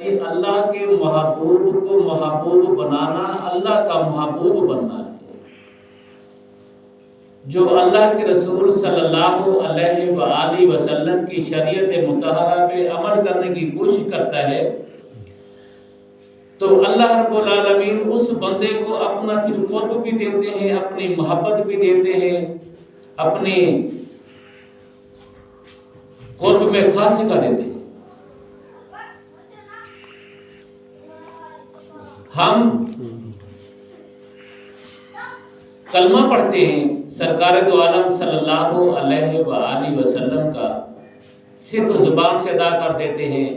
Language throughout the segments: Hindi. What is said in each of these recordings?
ये अल्लाह के महबूब को महबूब बनाना अल्लाह का महबूब बनना है। जो अल्लाह के रसूल सल्लल्लाहु अलैहि वसल्लम की शरीयत मुतहरा पे अमल करने की कोशिश करता है तो अल्लाह रब्बुल आलमीन उस बंदे को अपना फिर कुर्ब भी देते हैं, अपनी मोहब्बत भी देते हैं, अपने कुर्ब में खास जगह देते हैं। हम कलमा पढ़ते हैं सरकार दो आलम सल्लल्लाहु अलैहि वसल्लम का, सिर्फ जुबान से अदा कर देते हैं।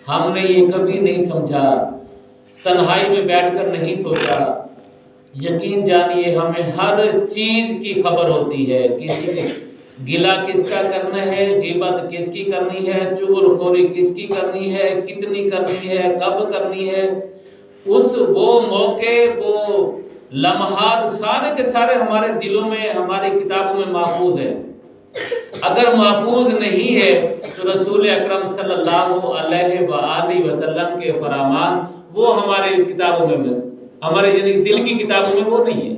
हमने ये कभी नहीं समझा, तन्हाई में बैठकर नहीं सोचा। यकीन जानिए हमें हर चीज की खबर होती है। किसी ने गिला किसका करना है, गिबत किसकी करनी है, चुगलखोरी किसकी करनी है, कितनी करनी है, कब करनी है, उस वो मौके वो लम्हात सारे के सारे हमारे दिलों में, हमारी किताबों में महफूज है। अगर महफूज नहीं है तो रसूल अकरम सल्लल्लाहु अलैहि वसल्लम के फरमान वो हमारे किताबों में, हमारे यानी दिल की किताबों में वो नहीं है।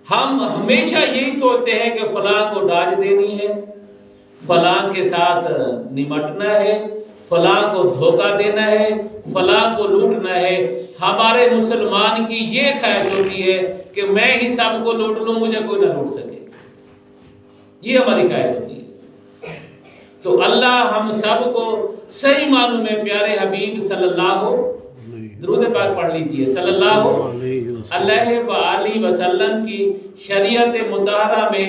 हम हमेशा यही सोचते हैं कि फलां को डाज देनी है, फलां के साथ निमटना है, फलां को धोखा देना है, फलां को लूटना है। हमारे मुसलमान की ये ख्वाहिश होती है कि मैं ही सबको लूट लूं, मुझे कोई ना लूट सके। ये हमारी ख्वाहिश होती है। तो अल्लाह हम सबको सही मानों में प्यारे हबीब सल्लल्लाहु दुरूद पाक पढ़ लीजिए सल्लल्लाहु अलैहि वसल्लम की शरीयत मुतहरा में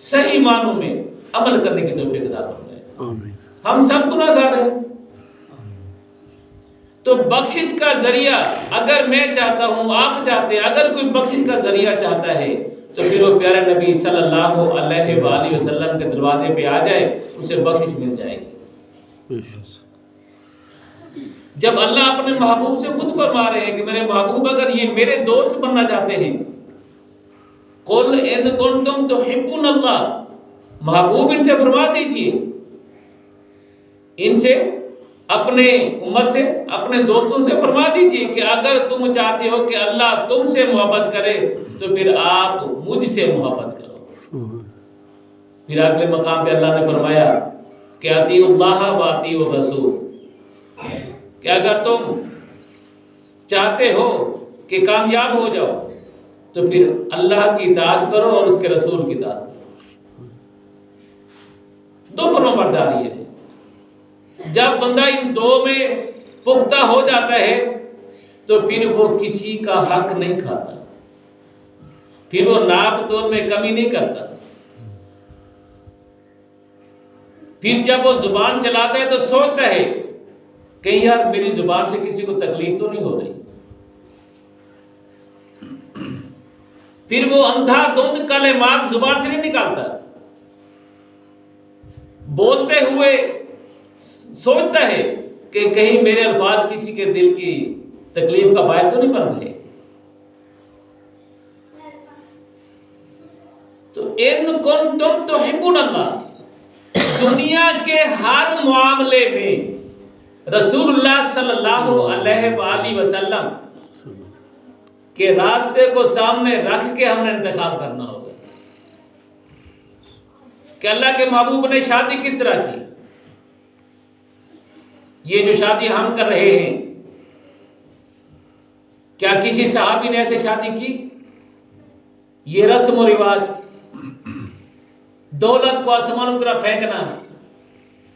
सही मानों में अमल करने की तौफीक अता फरमाए। हम सब गुनाहगार हैं, तो बख्शिश का जरिया अगर मैं चाहता हूं, आप चाहते हैं, अगर कोई बख्शिश का जरिया चाहता है तो फिर वो प्यारे नबी सल्लल्लाहु अलैहि वसल्लम के दरवाजे पे आ जाए, उसे बख्शिश मिल जाएगी। जब अल्लाह अपने महबूब से खुद फरमा रहे हैं कि मेरे महबूब अगर ये मेरे दोस्त बनना चाहते हैं, कुल इन कुंतुम तुहिब्बुनल्लाह, महबूब इनसे फरमा दीजिए, इनसे अपने उम्मत से, अपने दोस्तों से फरमा दीजिए कि अगर तुम चाहते हो कि अल्लाह तुमसे मोहब्बत करे तो फिर आप मुझसे मोहब्बत करो। फिर अगले मकाम पे अल्लाह ने फरमाया कि अतीउल्लाह व अतीउर रसूल, कि अगर तुम चाहते हो कि कामयाब हो जाओ तो फिर अल्लाह की इताअत करो और उसके रसूल की इताअत करो। दो फर्माबरदारी है। जब बंदा इन दो में पुख्ता हो जाता है तो फिर वो किसी का हक नहीं खाता, फिर वो नाप तोल में कमी नहीं करता। फिर जब वो जुबान चलाता है तो सोचता है कि यार मेरी जुबान से किसी को तकलीफ तो नहीं हो रही। फिर वो अंधाधुंध कलेमात जुबान से नहीं निकालता, बोलते हुए सोचता है कि कहीं मेरे अल्फाज किसी के दिल की तकलीफ का बायस तो नहीं बन रहे। तो इन कुंतुम तुहिब्बुनल्लाह, दुनिया के हर मामले में रसूलुल्लाह सल्लल्लाहु अलैहि वसल्लम के रास्ते को सामने रख के हमने इंतखाब करना होगा कि अल्लाह के महबूब ने शादी किस तरह की। ये जो शादी हम कर रहे हैं, क्या किसी सहाबी ने ऐसे शादी की? ये रस्म और रिवाज, दौलत को आसमानों की तरफ फेंकना,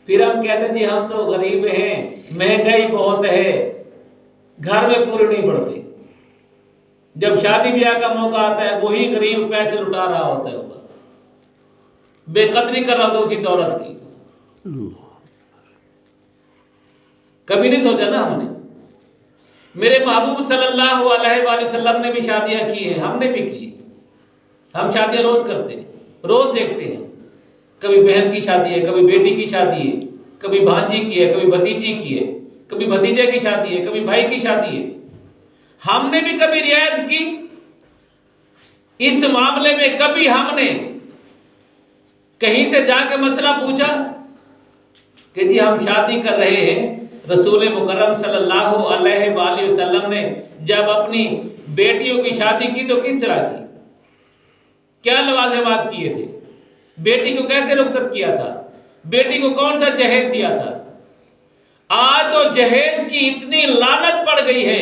फिर हम कहते हैं जी हम तो गरीब हैं, महंगाई बहुत है, घर में पूरे नहीं पड़ते। जब शादी ब्याह का मौका आता है वही गरीब पैसे लुटा रहा होता है, ऊपर बेकदरी कर रहा होता उसी दौलत की। कभी नहीं सोचा ना हमने। मेरे महबूब सल्लल्लाहु अलैहि वसल्लम ने भी शादियां की हैं, हमने भी की। हम शादियां रोज करते हैं, रोज देखते हैं। कभी बहन की शादी है, कभी बेटी की शादी है, कभी भांजी की है, कभी भतीजी की है, कभी भतीजे की शादी है, कभी भाई की शादी है। हमने भी कभी रियायत की इस मामले में? कभी हमने कहीं से जाके मसला पूछा कि जी हम शादी कर रहे हैं रसूल मुकर्रम सल्लल्लाहु अलैहि वसल्लम ने जब अपनी बेटियों की शादी की तो किस तरह की, क्या लवाज़िमात किए थे, बेटी को कैसे रुखसत किया था, बेटी को कौन सा जहेज दिया था। आज तो जहेज की इतनी लानत पड़ गई है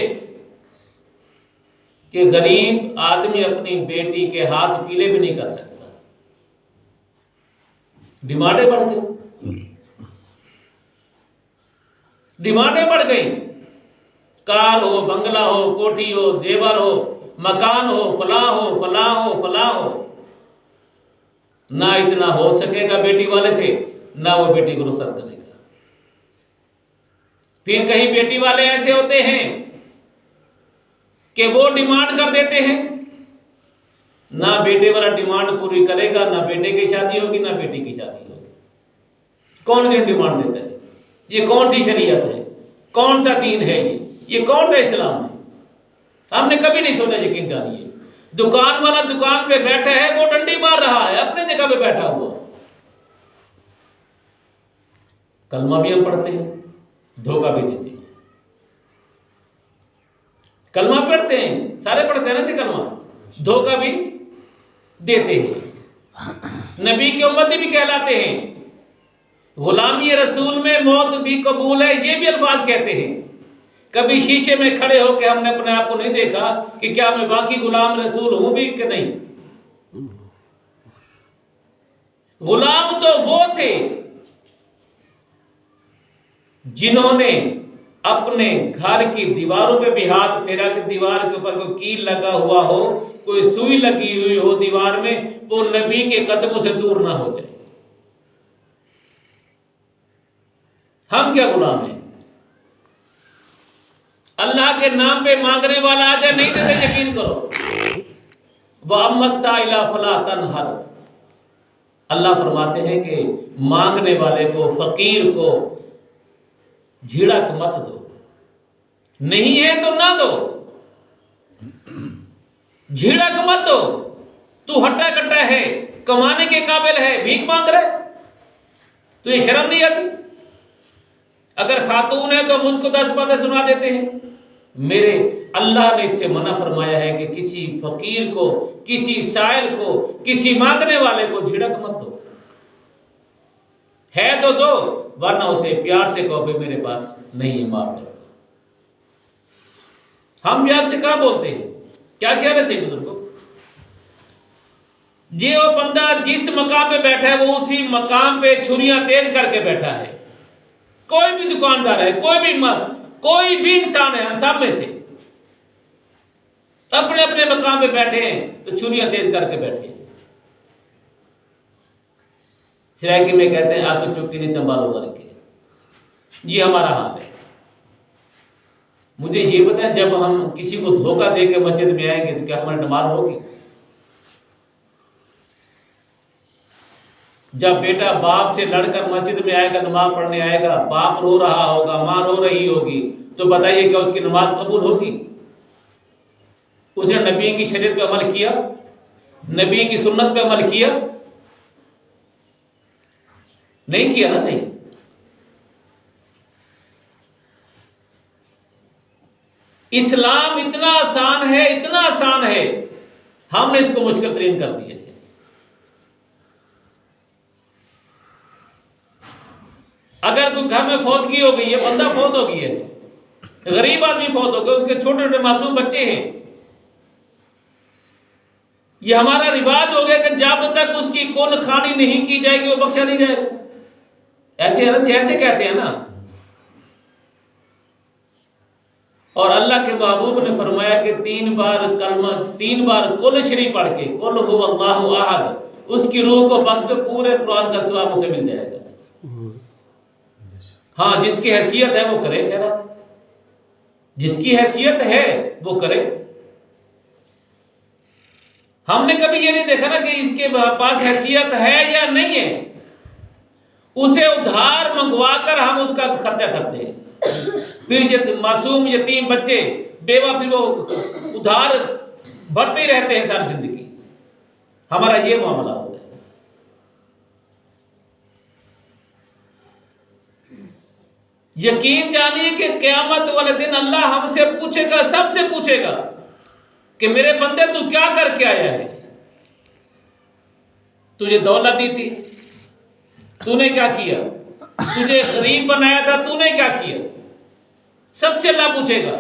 कि गरीब आदमी अपनी बेटी के हाथ पीले भी नहीं कर सकता। डिमांडें बढ़ गई, डिमांडें बढ़ गई। कार हो, बंगला हो, कोठी हो, जेवर हो, मकान हो, फलां हो, फलां हो, फलां हो। ना इतना हो सकेगा बेटी वाले से, ना वो बेटी को रुखसत करेगा। फिर कहीं बेटी वाले ऐसे होते हैं कि वो डिमांड कर देते हैं, ना बेटे वाला डिमांड पूरी करेगा, ना बेटे की शादी होगी, ना बेटी की शादी होगी। कौन सी डिमांड देता है? ये कौन सी शरीयत है? कौन सा दीन है? ये कौन सा इस्लाम है? हमने कभी नहीं सोचा। यकीन जानिए, दुकान वाला दुकान पे बैठा है, वो डंडी मार रहा है अपने जगह पे बैठा हुआ। कलमा भी हम पढ़ते हैं, धोखा भी देते हैं। कलमा पढ़ते हैं, सारे पढ़ते हैं ना, से कलमा, धोखा भी देते हैं। नबी की उम्मती भी कहलाते हैं। गुलामी रसूल में मौत भी कबूल है, ये भी अल्फाज कहते हैं। कभी शीशे में खड़े होकर हमने अपने आप को नहीं देखा कि क्या मैं वाकई गुलाम रसूल हूं भी कि नहीं। गुलाम तो वो थे जिन्होंने अपने घर की दीवारों पे भी हाथ फेरा कि दीवार के ऊपर कोई कील लगा हुआ हो, कोई सुई लगी हुई हो दीवार में, वो नबी के कदमों से दूर ना हो जाए। हम क्या गुलाम हैं? अल्लाह के नाम पे मांगने वाला आ जाए, नहीं देते, यकीन करो। वअम्मस्साइला फला तनहर, अल्लाह फरमाते हैं कि मांगने वाले को, फकीर को झिड़क मत दो। नहीं है तो ना दो, झिड़क मत दो। तू हट्टा कट्टा है, कमाने के काबिल है, भीख मांग रहे, तुझे शर्म नहीं आती? अगर खातून है तो मुझको 10 बातें सुना देते हैं। मेरे अल्लाह ने इससे मना फरमाया है कि किसी फकीर को, किसी साइल को, किसी मांगने वाले को झिड़क मत दो। है तो दो, वरना उसे प्यार से कहो कि मेरे पास नहीं है, माफ करो। हम प्यार से कहाँ बोलते हैं? क्या ख्याल है सही बुजुर्गों? जे वो बंदा जिस मकाम पे बैठा है, वो उसी मकाम पे छुरियां तेज करके बैठा है। कोई भी दुकानदार है, कोई भी इंसान है, हम सब में से अपने अपने मकाम पे बैठे हैं तो छुरियां तेज करके बैठे हैं। सरायकी में कहते हैं आंखों चुपकी नहीं तंबालो करके। ये हमारा हाल है। मुझे ये बताएं, जब हम किसी को धोखा दे के मस्जिद में आएंगे तो क्या हमारी नमाज होगी? जब बेटा बाप से लड़कर मस्जिद में आएगा, नमाज पढ़ने आएगा, बाप रो रहा होगा, माँ रो रही होगी, तो बताइए क्या उसकी नमाज कबूल होगी? उसने नबी की शरीयत पे अमल किया? नबी की सुन्नत पे अमल किया? नहीं किया ना। सही, इस्लाम इतना आसान है, इतना आसान है, हमने इसको मुश्किल तरीन कर दिया है। अगर कोई घर में फौतगी हो गई है, बंदा फौत हो गई है, गरीब आदमी फौत हो गया, उसके छोटे छोटे मासूम बच्चे हैं, ये हमारा रिवाज हो गया कि जब तक उसकी कुल खानी नहीं की जाएगी वो बख्शा नहीं जाएगा। ऐसे कहते हैं ना। और अल्लाह के महबूब ने फरमाया कि 3 बार कलमा, 3 बार कुल शरीफ पढ़ के, कुल हुवल्लाहु अहद, उसकी रूह को बख्श दो, पूरे कुरान का सवाब उसे मिल जाएगा। हाँ, जिसकी हैसियत है वो करे, खैर जिसकी हैसियत है वो करे। हमने कभी ये नहीं देखा ना कि इसके पास हैसियत है या नहीं है, उसे उधार मंगवाकर हम उसका खर्चा करते हैं। फिर मासूम यतीम बच्चे, बेवा, फिर वो उधार भरते ही रहते हैं सारी जिंदगी। हमारा ये मामला होता है। यकीन जानिए कि क़यामत वाले दिन अल्लाह हमसे पूछेगा, सबसे पूछेगा कि मेरे बंदे तू क्या करके आया है? तुझे दौलत दी थी, तूने क्या किया? तुझे गरीब बनाया था, तूने क्या किया? सबसे अल्लाह पूछेगा।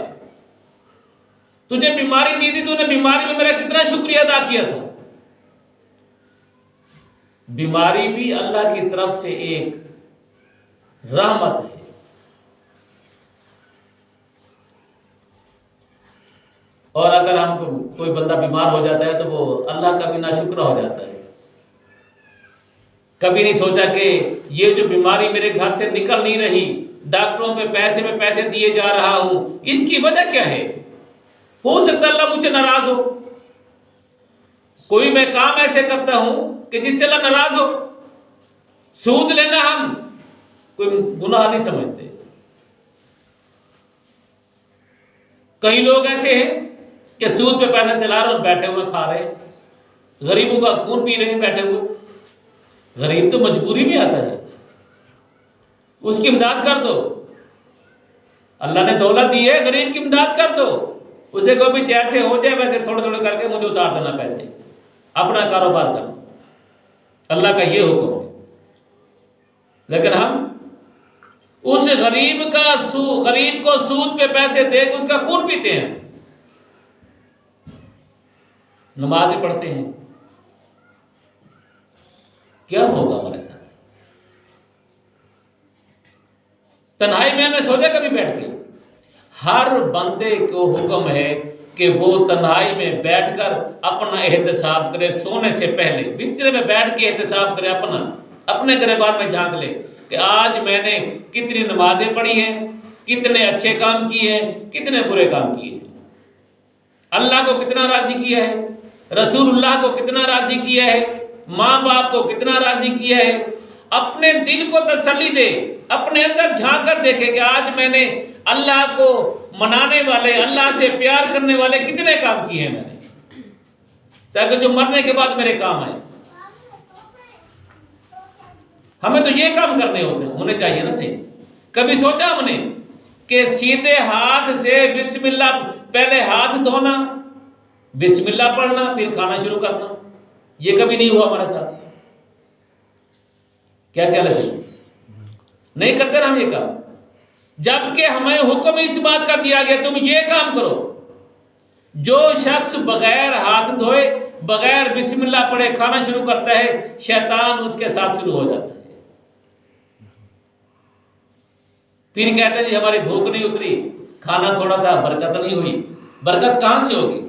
तुझे बीमारी दी थी, तूने बीमारी में मेरा कितना शुक्रिया अदा किया था? बीमारी भी अल्लाह की तरफ से एक रहमत है। और अगर हम कोई बंदा बीमार हो जाता है तो वो अल्लाह का भी नाशुक्र हो जाता है। कभी नहीं सोचा कि ये जो बीमारी मेरे घर से निकल नहीं रही, डॉक्टरों पे पैसे दिए जा रहा हूं, इसकी वजह क्या है? हो सकता है अल्लाह मुझसे नाराज हो। कोई मैं काम ऐसे करता हूं कि जिससे अल्लाह नाराज हो। सूद लेना हम कोई गुनाह नहीं समझते। कई लोग ऐसे हैं कि सूद पे पैसा चला रहे और बैठे हुए खा रहे, गरीबों का खून पी रहे हैं बैठे हुए। गरीब तो मजबूरी में आता है, उसकी इमदाद कर दो। अल्लाह ने दौलत दी है, गरीब की इमदाद कर दो। उसे को भी जैसे हो जाए वैसे थोड़े थोड़े करके मुझे उतार देना पैसे, अपना कारोबार करना। अल्लाह का ये हुक्म है। लेकिन हम उस गरीब को सूद पे पैसे दे उसका खून पीते हैं, नमाज भी पढ़ते हैं। क्या होगा हमारे साथ? तन्हाई में हमने सोचा कभी बैठ के? हर बंदे को हुक्म है कि वो तन्हाई में बैठकर अपना एहतसाब करे। सोने से पहले बिस्तर में बैठ के एहतसाब करे, अपने गिरबान में झांक ले कि आज मैंने कितनी नमाजें पढ़ी हैं, कितने अच्छे काम किए हैं, कितने बुरे काम किए हैं, अल्लाह को कितना राजी किया है, रसूलुल्लाह को कितना राजी किया है, माँ बाप को कितना राजी किया है। अपने दिल को तसल्ली दे, अपने अंदर झांक कर देखे कि आज मैंने अल्लाह को मनाने वाले, अल्लाह से प्यार करने वाले कितने काम किए हैं मैंने, ताकि जो मरने के बाद मेरे काम आए। हमें तो ये काम करने होने चाहिए ना। सही कभी सोचा हमने कि सीधे हाथ से बिस्मिल्लाह, पहले हाथ धोना, बिस्मिल्लाह पढ़ना, फिर खाना शुरू करना? ये कभी नहीं हुआ हमारे साथ। क्या ख्याल है? नहीं करते ना हम ये काम, जबकि हमें हुक्म इस बात का दिया गया तुम ये काम करो। जो शख्स बगैर हाथ धोए, बगैर बिस्मिल्लाह पढ़े खाना शुरू करता है, शैतान उसके साथ शुरू हो जाता है। फिर कहते हैं जी हमारी भूख नहीं उतरी, खाना थोड़ा था, बरकत नहीं हुई। बरकत कहां से होगी?